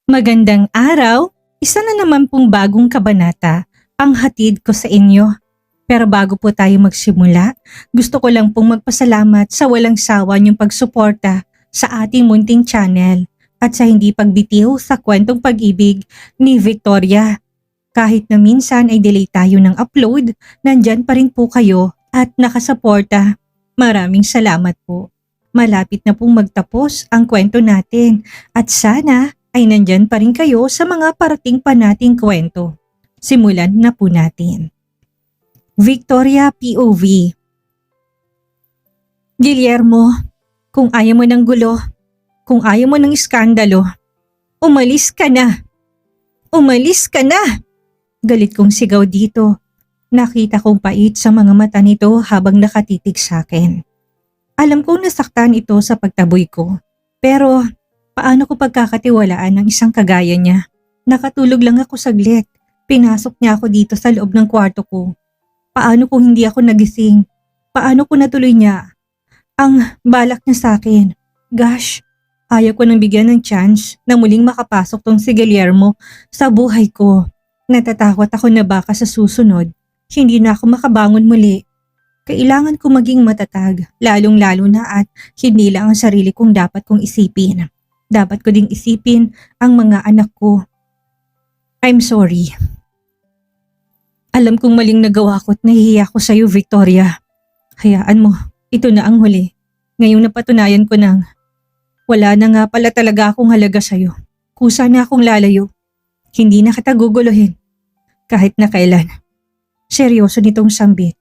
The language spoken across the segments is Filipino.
Magandang araw! Isa na naman pong bagong kabanata ang hatid ko sa inyo. Pero bago po tayo magsimula, gusto ko lang pong magpasalamat sa walang sawa niyong pagsuporta sa ating munting channel at sa hindi pagbitiw sa kwentong pag-ibig ni Victoria. Kahit na minsan ay delay tayo ng upload, nandyan pa rin po kayo at nakasuporta. Maraming salamat po. Malapit na pong magtapos ang kwento natin at sana ay nandyan pa rin kayo sa mga parating pa nating kwento. Simulan na po natin. Victoria POV. Guillermo, kung ayaw mo ng gulo, kung ayaw mo ng iskandalo, umalis ka na! Umalis ka na! Galit kong sigaw dito. Nakita kong pait sa mga mata nito habang nakatitig sa akin. Alam kong nasaktan ito sa pagtaboy ko, pero paano ko pagkakatiwalaan ng isang kagaya niya? Nakatulog lang ako saglit. Pinasok niya ako dito sa loob ng kwarto ko. Paano kung hindi ako nagising? Paano kung natuloy niya ang balak niya sa akin? Gosh, ayaw ko nang bigyan ng chance na muling makapasok tong si Guillermo sa buhay ko. Natatakot ako na baka sa susunod, hindi na ako makabangon muli. Kailangan ko maging matatag, lalong-lalo na at hindi lang ang sarili kong dapat kong isipin. Dapat ko ding isipin ang mga anak ko. I'm sorry. Alam kong maling nagawa ko at nahihiya ko sa iyo, Victoria. Hayaan mo, ito na ang huli. Ngayong napatunayan ko nang wala na nga pala talaga akong halaga sa iyo. Kusa na akong lalayo. Hindi na kita guguluhin. Kahit na kailan. Seryoso nitong sambit.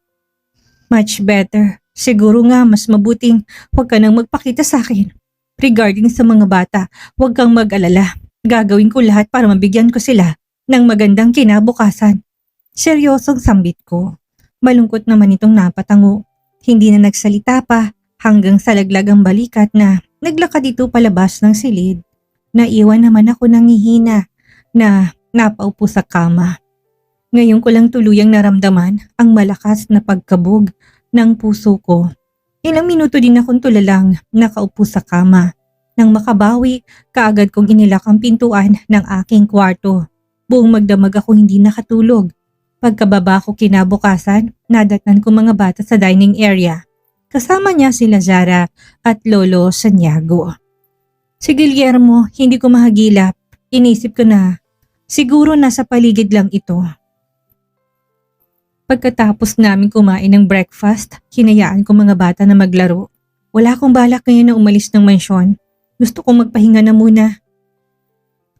Much better. Siguro nga mas mabuting huwag ka nang magpakita sa akin. Regarding sa mga bata, huwag kang mag-alala. Gagawin ko lahat para mabigyan ko sila ng magandang kinabukasan. Seryosong sambit ko. Malungkot naman itong napatango. Hindi na nagsalita pa hanggang sa laglag ang balikat na naglakad ito palabas ng silid. Naiwan naman ako nangihina na napaupo sa kama. Ngayon ko lang tuluyang naramdaman ang malakas na pagkabog ng puso ko. Ilang minuto din akong tulalang nakaupo sa kama. Nang makabawi, kaagad kong inilak ang pintuan ng aking kwarto. Buong magdamag ako hindi nakatulog. Pagkababa ko kinabukasan, nadatnan ko mga bata sa dining area. Kasama niya sila Zara at Lolo Santiago. Si Guillermo, hindi ko mahagilap. Inisip ko na siguro nasa paligid lang ito. Pagkatapos namin kumain ng breakfast, hinayaan ko mga bata na maglaro. Wala akong balak ngayon na umalis ng mansyon. Gusto kong magpahinga na muna.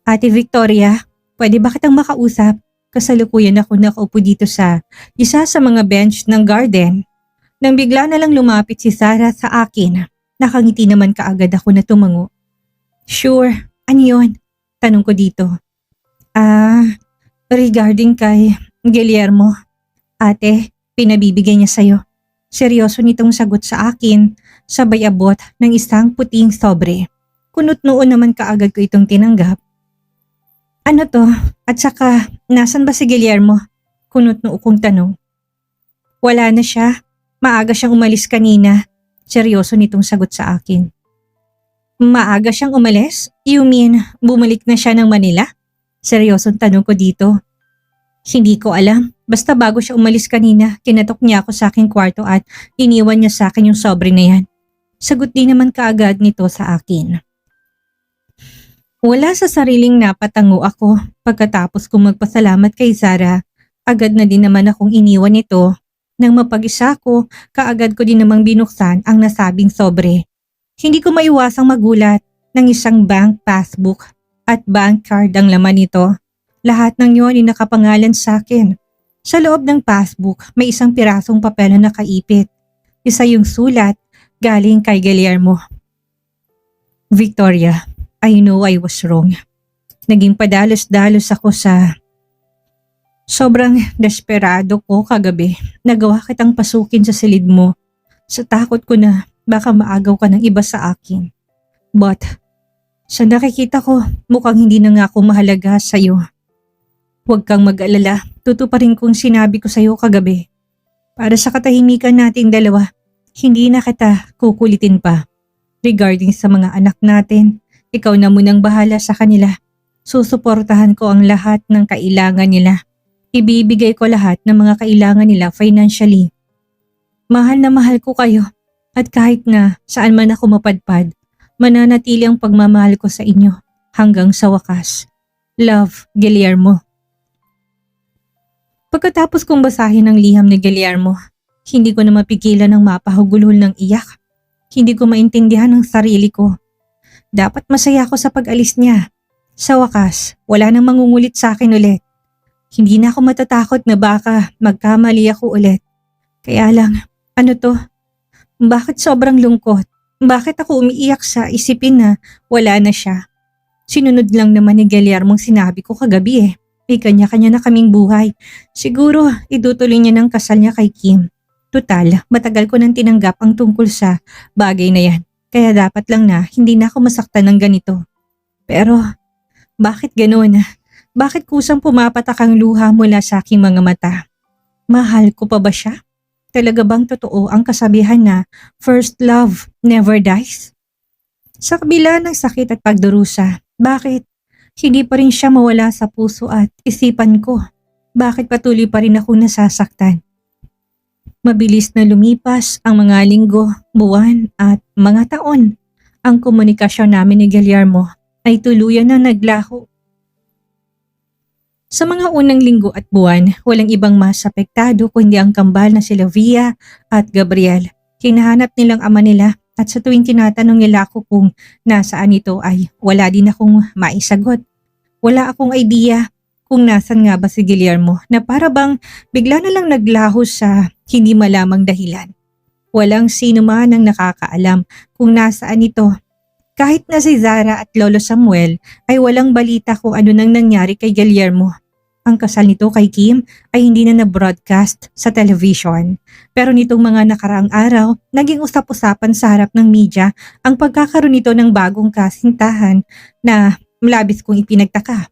Ate Victoria, pwede ba kitang makausap? Kasalukuyan ako nakaupo dito sa isa sa mga bench ng garden. Nang bigla na lang lumapit si Sarah sa akin, nakangiti naman kaagad ako na tumango. Sure, ano yun? Tanong ko dito. Regarding kay Guillermo. Ate, pinabibigay niya sa'yo. Seryoso nitong sagot sa akin, sabay abot ng isang puting sobre. Kunot noon naman kaagad ko itong tinanggap. Ano to? At saka, nasan ba si Guillermo? Kunot noo kong tanong. Wala na siya. Maaga siyang umalis kanina. Seryoso nitong sagot sa akin. Maaga siyang umalis? You mean, bumalik na siya ng Manila? Seryosong tanong ko dito. Hindi ko alam. Basta bago siya umalis kanina, kinatok niya ako sa aking kwarto at iniwan niya sa akin yung sobre na yan. Sagot din naman kaagad nito sa akin. Wala sa sariling napatango ako. Pagkatapos kong magpasalamat kay Zara, agad na din naman akong iniwan nito. Nang mapag-isa ko, kaagad ko din namang binuksan ang nasabing sobre. Hindi ko maiwasang magulat ng isang bank passbook at bank card ang laman nito. Lahat ng yon ay nakapangalan sa akin. Sa loob ng passbook, may isang pirasong papel na nakaipit. Isa yung sulat galing kay Guillermo. Victoria, I know I was wrong. Naging padalos-dalos ako sa... Sobrang desperado ko kagabi. Nagawa kitang pasukin sa silid mo. Sa takot ko na baka maagaw ka ng iba sa akin. But, sa nakikita ko, mukhang hindi na nga ako mahalaga sa'yo. Huwag kang mag-alala, tutuparin kong sinabi ko sa'yo kagabi. Para sa katahimikan nating dalawa, hindi na kita kukulitin pa. Regarding sa mga anak natin, ikaw na munang bahala sa kanila. Susuportahan ko ang lahat ng kailangan nila. Ibibigay ko lahat ng mga kailangan nila financially. Mahal na mahal ko kayo at kahit na saan man ako mapadpad, mananatili ang pagmamahal ko sa inyo hanggang sa wakas. Love, Guillermo. Pagkatapos kong basahin ang liham ni Guillermo, hindi ko na mapigilan ng mapahugulhol ng iyak. Hindi ko maintindihan ang sarili ko. Dapat masaya ako sa pag-alis niya. Sa wakas, wala nang mangungulit sa akin ulit. Hindi na ako matatakot na baka magkamali ako ulit. Kaya lang, ano to? Bakit sobrang lungkot? Bakit ako umiiyak sa isipin na wala na siya? Sinunod lang naman ni Guillermo sinabi ko kagabi eh. May kanya-kanya na kaming buhay. Siguro, itutuloy niya ng kasal niya kay Kim. Tutal, matagal ko nang tinanggap ang tungkol sa bagay na yan. Kaya dapat lang na hindi na ako masaktan ng ganito. Pero, bakit ganoon? Bakit kusang pumapatak ang luha mula sa aking mga mata? Mahal ko pa ba siya? Talaga bang totoo ang kasabihan na first love never dies? Sa kabila ng sakit at pagdurusa, bakit hindi pa rin siya mawala sa puso at isipan ko? Bakit patuloy pa rin ako nasasaktan? Mabilis na lumipas ang mga linggo, buwan at mga taon. Ang komunikasyon namin ni Guillermo ay tuluyan na naglaho. Sa mga unang linggo at buwan, walang ibang mas apektado kundi ang kambal na sila Via at Gabriel. Hinahanap nilang ama nila at sa tuwing tinatanong nila ako kung nasaan ito ay wala din akong maisagot. Wala akong idea kung nasan nga ba si Guillermo na para bang bigla na lang naglaho sa hindi malamang dahilan. Walang sino man ang nakakaalam kung nasaan ito. Kahit na si Zara at Lolo Samuel ay walang balita kung ano nang nangyari kay Guillermo. Ang kasal nito kay Kim ay hindi na na-broadcast sa television. Pero nitong mga nakaraang araw, naging usap-usapan sa harap ng media ang pagkakaroon nito ng bagong kasintahan na labis kong ipinagtaka.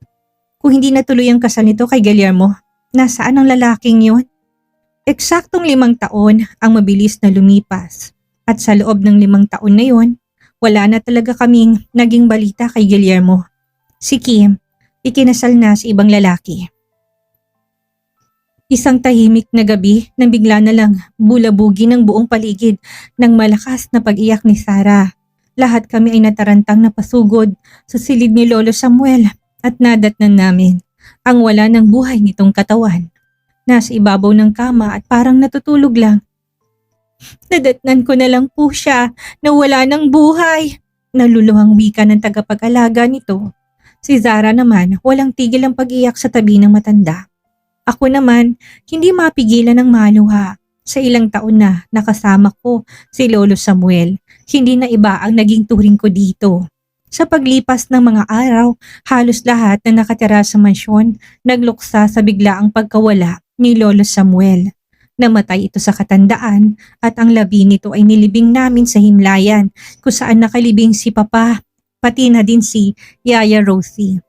Kung hindi natuloy ang kasal nito kay Guillermo, nasaan ang lalaking yun? Eksaktong 5 taon ang mabilis na lumipas. At sa loob ng 5 taon na yun, wala na talaga kaming naging balita kay Guillermo. Si Kim, ikinasal na sa ibang lalaki. Isang tahimik na gabi nang bigla na lang bulabugi ng buong paligid ng malakas na pag-iyak ni Sarah. Lahat kami ay natarantang napasugod sa silid ni Lolo Samuel at nadatnan namin ang wala ng buhay nitong katawan. Nasa ibabaw ng kama at parang natutulog lang. Nadatnan ko na lang po siya na wala ng buhay. Naluluhang wika ng tagapag-alaga nito. Si Zara naman walang tigil ang pag-iyak sa tabi ng matanda. Ako naman, hindi mapigilan ng maluha. Sa ilang taon na nakasama ko si Lolo Samuel, hindi na iba ang naging turing ko dito. Sa paglipas ng mga araw, halos lahat na nakatira sa mansyon nagluksa sa biglaang pagkawala ni Lolo Samuel. Namatay ito sa katandaan at ang labi nito ay nilibing namin sa himlayan kung saan nakalibing si Papa, pati na din si Yaya Rosie.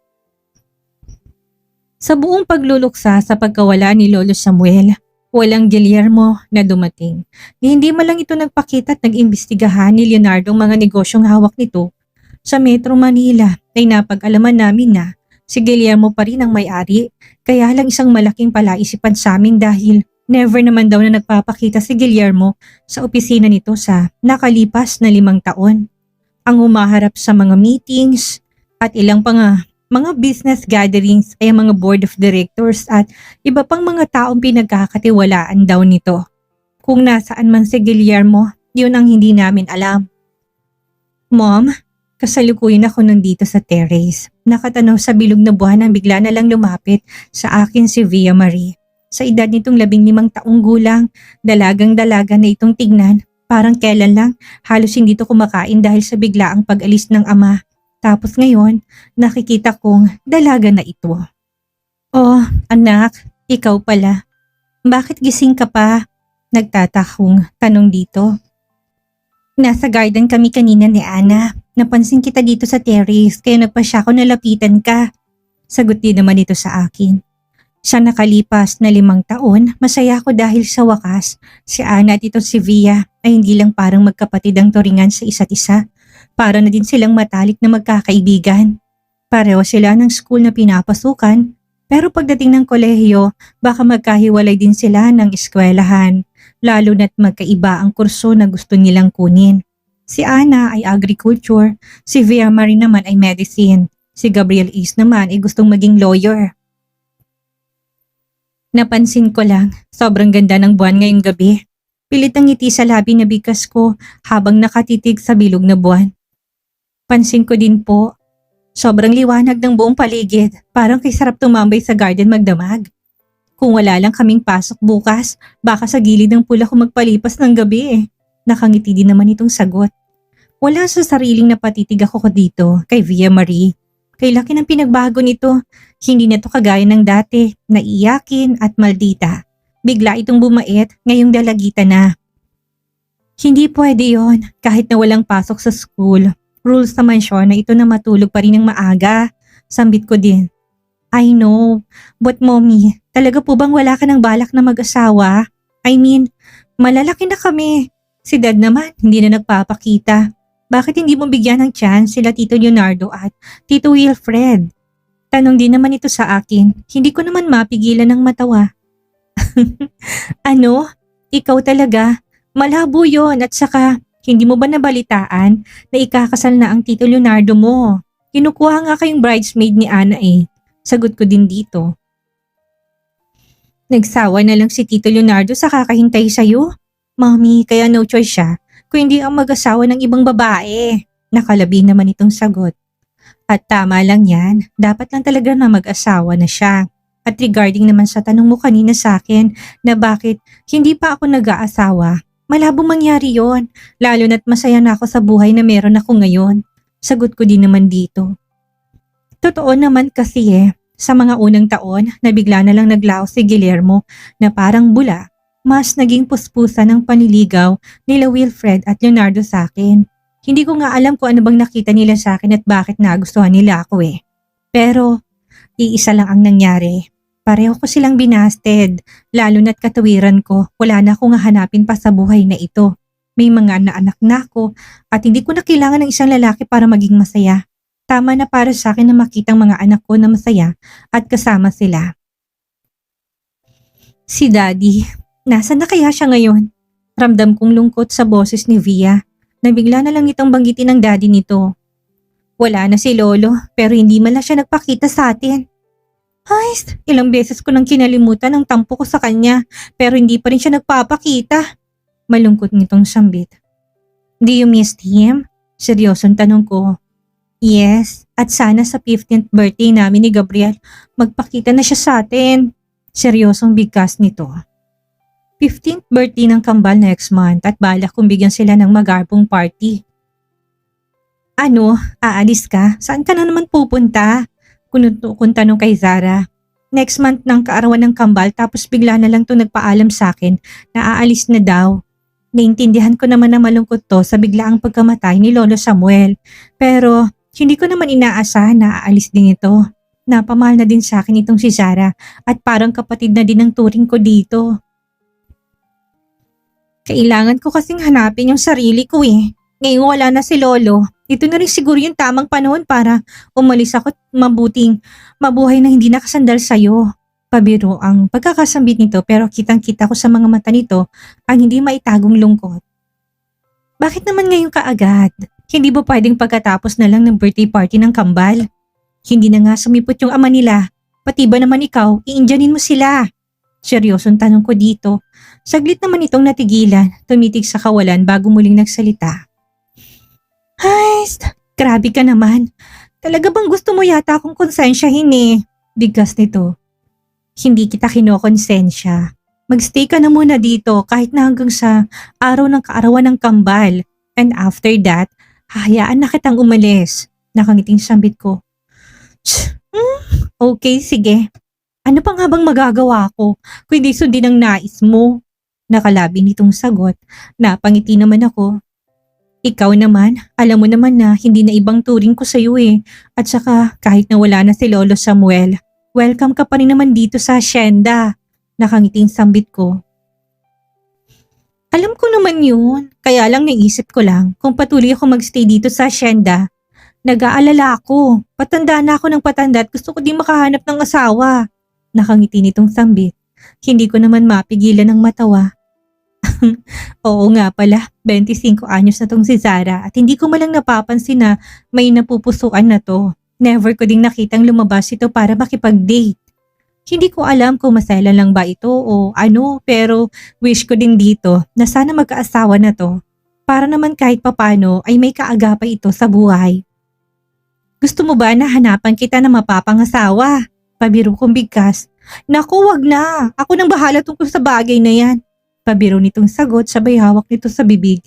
Sa buong pagluluksa sa pagkawala ni Lolo Samuel, walang Guillermo na dumating. Hindi man lang ito nagpakita at nag-imbestigahan ni Leonardo ang mga negosyong hawak nito. Sa Metro Manila ay napag-alaman namin na si Guillermo pa rin ang may-ari, kaya lang isang malaking palaisipan sa amin dahil never naman daw na nagpapakita si Guillermo sa opisina nito sa nakalipas na 5 taon. Ang humaharap sa mga meetings at ilang mga business gatherings ay ang mga board of directors at iba pang mga taong pinagkakatiwalaan daw nito. Kung nasaan man si Guillermo, yun ang hindi namin alam. Mom, kasalukuyan ako nandito sa terrace. Nakatanaw sa bilog na buwan nang bigla na lang lumapit sa akin si Via Marie. Sa edad nitong 15 taong gulang, dalagang-dalaga na itong tignan. Parang kailan lang, halos hindi ito kumakain dahil sa biglaang pag-alis ng ama. Tapos ngayon, nakikita kong dalaga na ito. Oh, anak, ikaw pala. Bakit gising ka pa? Nagtatakong tanong dito. Nasa garden kami kanina ni Ana. Napansin kita dito sa terrace kaya nagpasya ko na lapitan ka. Sagot din naman ito sa akin. Sa nakalipas na 5 taon, masaya ako dahil sa wakas, si Ana at ito si Via ay hindi lang parang magkapatid ang turingan sa isa't isa. Para na din silang matalik na magkakaibigan. Pareho sila ng school na pinapasukan, pero pagdating ng kolehiyo, baka magkahiwalay din sila ng eskwelahan, lalo na't magkaiba ang kurso na gusto nilang kunin. Si Ana ay agriculture, si Via Marie naman ay medicine, si Gabriel Ace naman ay gustong maging lawyer. Napansin ko lang, sobrang ganda ng buwan ngayong gabi. Pilit ang ngiti sa labi na bigkas ko habang nakatitig sa bilog na buwan. Pansin ko din po, sobrang liwanag ng buong paligid, parang kay sarap tumambay sa garden magdamag. Kung wala lang kaming pasok bukas, baka sa gilid ng pool ako magpalipas ng gabi eh. Nakangiti din naman itong sagot. Wala sa sariling napatitig ako dito kay Via Marie. Kay laki ng pinagbago nito, hindi na to kagaya ng dati, naiyakin at maldita. Bigla itong bumait ngayong dalagita na. Hindi pwede yon kahit na walang pasok sa school. Rules naman siya na ito na matulog pa rin ng maaga. Sambit ko din. I know, but mommy, talaga po bang wala ka ng balak na mag-asawa? I mean, malalaki na kami. Si dad naman, hindi na nagpapakita. Bakit hindi mo bigyan ng chance sila Tito Leonardo at Tito Wilfred? Tanong din naman ito sa akin. Hindi ko naman mapigilan ng matawa. Ano? Ikaw talaga? Malabo yon at saka hindi mo ba nabalitaan na ikakasal na ang Tito Leonardo mo? Kinukuha nga kayong bridesmaid ni Ana eh. Sagot ko din dito. Nagsawa na lang si Tito Leonardo sa kakahintay sa'yo. Mommy, kaya no choice siya kung hindi ang mag-asawa ng ibang babae. Nakalabi naman itong sagot. At tama lang yan, dapat lang talaga na mag-asawa na siya. At regarding naman sa tanong mo kanina sa akin na bakit hindi pa ako nag-aasawa, malabong mangyari yon, lalo na't masaya na ako sa buhay na meron ako ngayon. Sagot ko din naman dito. Totoo naman kasi sa mga unang taon na bigla na lang naglaho si Guillermo na parang bula, mas naging puspusan ng panliligaw nila Wilfred at Leonardo sa akin. Hindi ko nga alam kung ano bang nakita nila sa akin at bakit nagustuhan nila ako eh. Pero, iisa lang ang nangyari. Pareho ko silang binasted, lalo na't katawiran ko, wala na akong hahanapin pa sa buhay na ito. May mga naanak na ako at hindi ko na kailangan ng isang lalaki para maging masaya. Tama na para sa akin na makitang mga anak ko na masaya at kasama sila. Si Daddy, nasaan na kaya siya ngayon? Ramdam kong lungkot sa boses ni Via. Nabigla na lang itong banggitin ng daddy nito. Wala na si Lolo pero hindi man lang siya nagpakita sa atin. Ay, ilang beses ko nang kinalimutan ang tampo ko sa kanya pero hindi pa rin siya nagpapakita. Malungkot nitong sambit. Do you miss him? Seryosong tanong ko. Yes, at sana sa 15th birthday namin ni Gabriel magpakita na siya sa atin. Seryosong bigkas nito. 15th birthday ng kambal next month at balak kong bigyan sila ng magarbong party. Ano, aalis ka? Saan ka na naman pupunta? Kung tanong kay Zara. Next month ng kaarawan ng kambal tapos bigla na lang to nagpaalam sa akin na aalis na daw. Naintindihan ko naman na malungkot to sa biglaang pagkamatay ni Lolo Samuel. Pero hindi ko naman inaasahan na aalis din ito. Napamahal na din sa akin itong si Zara at parang kapatid na din ang turing ko dito. Kailangan ko kasing hanapin yung sarili ko eh. Ngayon wala na si Lolo. Ito na rin siguro yung tamang panahon para umalis ako at mabuhay na hindi nakasandal sa'yo. Pabiro ang pagkakasambit nito pero kitang-kita ko sa mga mata nito ang hindi maitagong lungkot. Bakit naman ngayon kaagad? Hindi ba pwedeng pagkatapos na lang ng birthday party ng kambal? Hindi na nga sumipot yung ama nila. Pati ba naman ikaw, iindiyanin mo sila? Seryosong tanong ko dito. Saglit naman itong natigilan, tumitig sa kawalan bago muling nagsalita. Ay, grabe ka naman. Talaga bang gusto mo yata akong konsensyahin eh? Bigkas nito. Hindi kita kinokonsensya. Magstay ka na muna dito kahit na hanggang sa araw ng kaarawan ng kambal. And after that, hahayaan na kitang umalis. Nakangiting sambit ko. Okay, sige. Ano pa nga bang magagawa ko kung hindi sundin ang nais mo? Nakalabi nitong sagot. Napangiti naman ako. Ikaw naman, alam mo naman na hindi na ibang turing ko sa'yo eh. At saka kahit na wala na si Lolo Samuel, welcome ka pa rin naman dito sa hacienda. Nakangiting sambit ko. Alam ko naman yun, kaya lang naisip ko lang kung patuloy ako magstay dito sa hacienda. Nag-aalala ako. Patanda na ako ng patanda at gusto ko din makahanap ng asawa. Nakangiti nitong sambit. Hindi ko naman mapigilan ng matawa. Oo nga pala, 25 anyos na tong si Zara at hindi ko malang napapansin na may napupusuan na to. Never ko ding nakitang lumabas ito para makipag-date. Hindi ko alam kung masela lang ba ito o ano, pero wish ko din dito na sana magkaasawa na to. Para naman kahit papano ay may kaagapay ito sa buhay. Gusto mo ba na hanapan kita na mapapangasawa? Pabiro kong bigkas. Naku, wag na. Ako nang bahala tungkol sa bagay na yan. Pabiro nitong sagot sabay hawak nito sa bibig.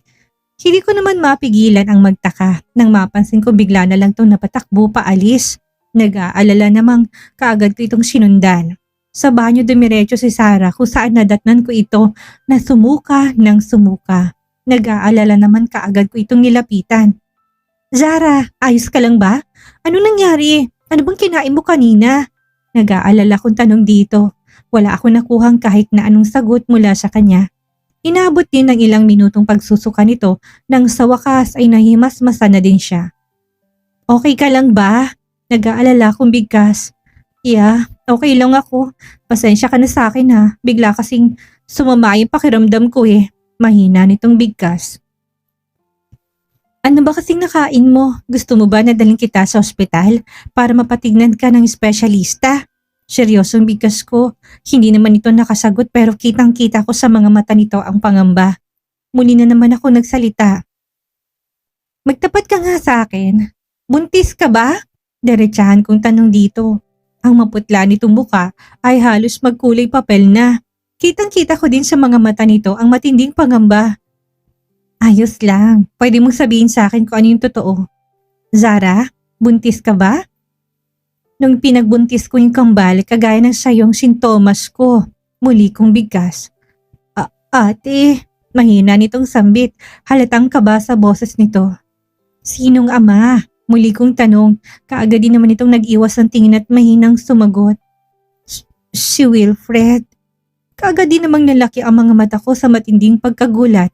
Hindi ko naman mapigilan ang magtaka nang mapansin ko bigla na lang itong napatakbo paalis. Nag-aalala namang kaagad ko itong sinundan. Sa banyo dumiretso si Sarah kung saan nadatnan ko ito na sumuka ng sumuka. Nag-aalala naman kaagad ko itong nilapitan. Zara, ayos ka lang ba? Ano nangyari? Ano bang kinain mo kanina? Nag-aalala kong tanong dito. Wala akong nakuhang kahit na anong sagot mula sa kanya. Inabot din ng ilang minutong pagsusuka nito nang sa wakas ay nahimasmasan na din siya. Okay ka lang ba? Nag-aalala kong bigkas. Yeah, okay lang ako. Pasensya ka na sa akin ha. Bigla kasing sumama yung pakiramdam ko eh. Mahina nitong bigkas. Ano ba kasing nakain mo? Gusto mo ba na dalhin kita sa ospital para mapatignan ka ng espesyalista? Seryosong bigkas ko. Hindi naman ito nakasagot pero kitang-kita ko sa mga mata nito ang pangamba. Muli na naman ako nagsalita. Magtapat ka nga sa akin. Buntis ka ba? Diretsahan kong tanong dito. Ang maputla nitong muka ay halos magkulay papel na. Kitang-kita ko din sa mga mata nito ang matinding pangamba. Ayos lang. Pwede mong sabihin sa akin kung ano yung totoo. Zara, buntis ka ba? Nung pinagbuntis ko yung kambal, kagaya ng sayong sintomas ko. Muli kong bigkas. Ate, mahina nitong sambit. Halatang kaba sa boses nito. Sinong ama? Muli kong tanong. Kaagad din naman itong nag-iwas ng tingin at mahinang sumagot. Si Wilfred. Kaagad din namang nalaki ang mga mata ko sa matinding pagkagulat.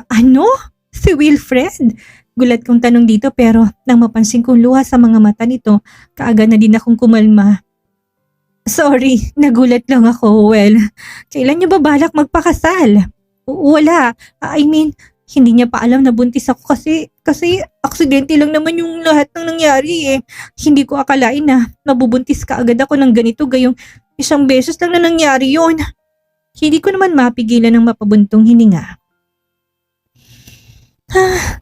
Ano? Si Wilfred? Gulat kong tanong dito pero nang mapansin kong luha sa mga mata nito, kaagad na din akong kumalma. Sorry, nagulat lang ako. Well, kailan niyo ba balak magpakasal? Wala. I mean, hindi niya pa alam na buntis ako kasi aksidente lang naman yung lahat ng nangyari eh. Hindi ko akalain na mabubuntis ka agad ako ng ganito gayong isang beses lang na nangyari yon. Hindi ko naman mapigilan ng mapabuntong hininga.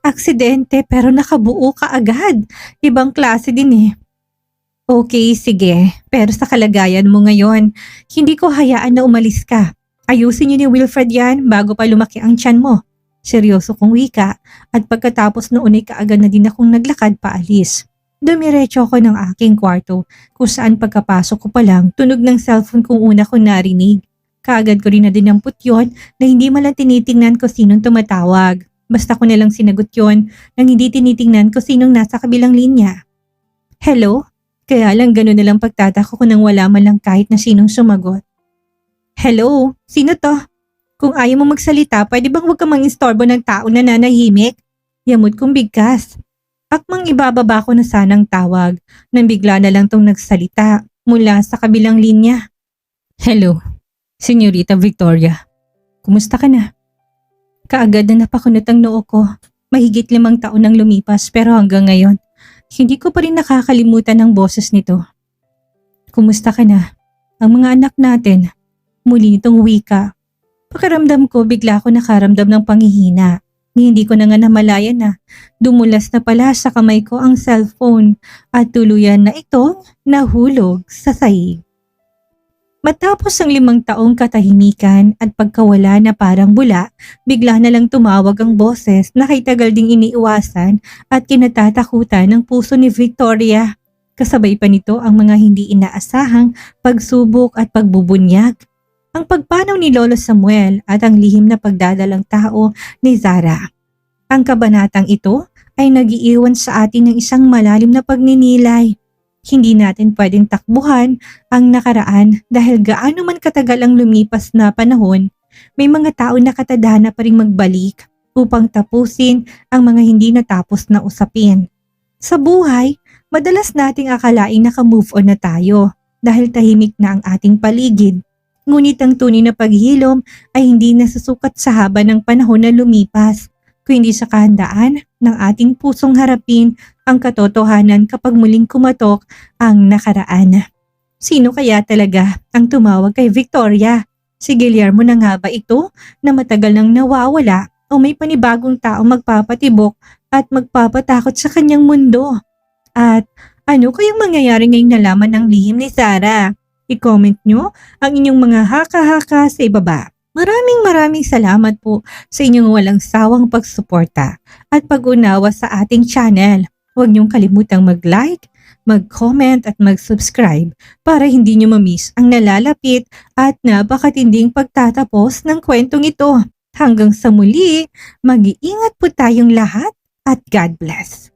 Aksidente pero nakabuo ka agad. Ibang klase din eh. Okay, sige. Pero sa kalagayan mo ngayon, hindi ko hayaan na umalis ka. Ayusin niyo ni Wilfred yan bago pa lumaki ang tiyan mo. Seryoso kong wika at pagkatapos noon ay kaagad na din akong naglakad paalis. Dumiretso ako ng aking kwarto kung saan pagkapasok ko pa lang tunog ng cellphone kong una ko narinig. Kaagad ko rin na dinampot yon na hindi malang tinitingnan ko sinong tumatawag. Basta ko nalang sinagot yon nang hindi tinitingnan ko sinong nasa kabilang linya. Hello? Kaya lang gano'n na lang pagtataka ko nang wala man lang kahit na sinong sumagot. Hello? Sino to? Kung ayaw mo magsalita, pwede bang huwag ka mang-istorbo ng tao na nanahimik? Yamot kong bigkas. Akmang ibababa ko na sanang tawag nang bigla na lang tong nagsalita mula sa kabilang linya. Hello, Senyorita Victoria. Kumusta ka na? Kaagad na napakunot ang noo ko. Mahigit 5 taon nang lumipas pero hanggang ngayon, hindi ko pa rin nakakalimutan ang boses nito. Kumusta ka na? Ang mga anak natin. Muli nitong wika. Pakiramdam ko bigla ako nakaramdam ng panghihina. Hindi ko na nga namalayan na dumulas na pala sa kamay ko ang cellphone at tuluyan na itong nahulog sa sahig. Matapos ang 5 taong katahimikan at pagkawala na parang bula, bigla na lang tumawag ang boses na kay tagal ding iniiwasan at kinatatakutan ng puso ni Victoria. Kasabay pa nito ang mga hindi inaasahang pagsubok at pagbubunyag. Ang pagpanaw ni Lolo Samuel at ang lihim na pagdadalang tao ni Zara. Ang kabanatang ito ay nag-iiwan sa atin ng isang malalim na pagninilay. Hindi natin pwedeng takbuhan ang nakaraan dahil gaano man katagal ang lumipas na panahon, may mga tao na katadhana pa ring magbalik upang tapusin ang mga hindi natapos na usapin. Sa buhay, madalas nating akalaing naka-move on na tayo dahil tahimik na ang ating paligid. Ngunit ang tunay na paghilom ay hindi nasusukat sa haba ng panahon na lumipas, kundi sa kahandaan ng ating pusong harapin ang katotohanan kapag muling kumatok ang nakaraan. Sino kaya talaga ang tumawag kay Victoria? Si Guillermo na nga ba ito na matagal nang nawawala o may panibagong tao magpapatibok at magpapatakot sa kanyang mundo? At ano kayang mangyayari ngayong nalaman ng lihim ni Sarah? I-comment nyo ang inyong mga haka-haka sa ibaba. Maraming salamat po sa inyong walang sawang pagsuporta at pag-unawa sa ating channel. Huwag niyong kalimutang mag-like, mag-comment at mag-subscribe para hindi niyo ma-miss ang nalalapit at napakatinding pagtatapos ng kwentong ito. Hanggang sa muli, mag-iingat po tayong lahat at God bless.